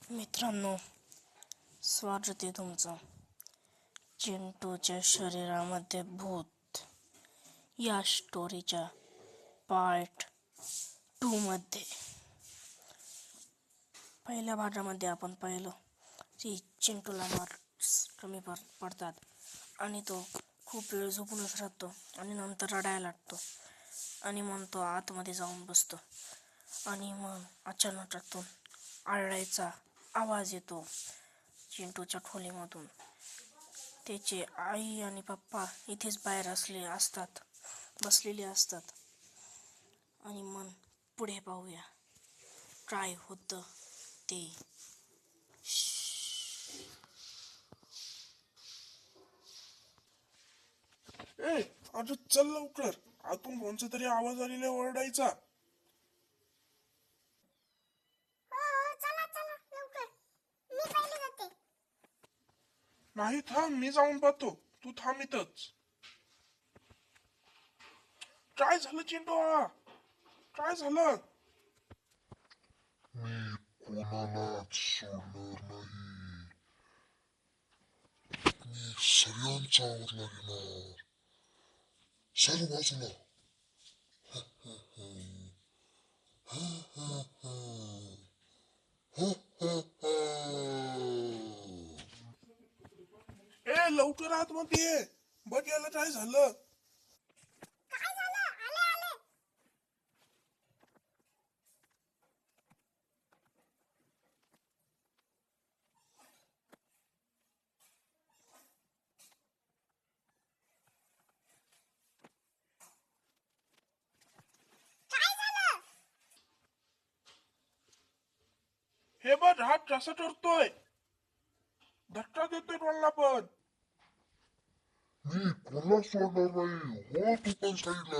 मित्रांनो, स्वागत आहे तुमचं चिंटूच्या शरीरामध्ये भूत या स्टोरीच्या पार्ट 2 मध्ये. पहिल्या भागामध्ये आपण पाहिलं की चिंटूला मार्क्स कमी पडतात आणि तो खूप वेळ झोपूनच राहतो आणि नंतर रडायला लागतो आणि मग तो आतमध्ये जाऊन बसतो आणि मग अचानक त्यातून आरडायचा आवाज येतो चिंटूच्या खोलीमधून. त्याचे आई आणि पप्पा इथेच बाहेर बसलेले असतात आणि मग पुढे पाहूया काय होतं ते. अरे चल लवकर, आतून कोणचा तरी आवाज आलेला ओरडायचा. नाही थांब, मी जाऊन पाहतो, तू थांब इथंच. काय झालं चिंटू? काय झालं? मी कोणालाच सोडणार नाही. मी सगळ्यांचा आवडला घेणार. सर्व बाजूला. लवकर आतमध्ये ये, बघ याला काय झालं. हे बघ, हात कसा करतोय, धक्का देतोय मला पण. मी कोणाला सोडणार नाही. हो तू पण साईडला.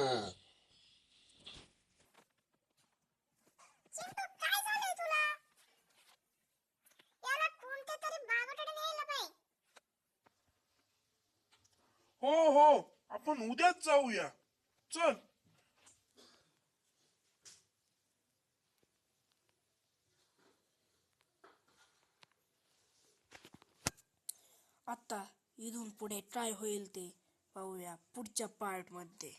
हो हो, आपण उद्याच जाऊया, चल. आता इथून पुढे काय होईल ते पाहूया पुढच्या पार्ट मध्ये.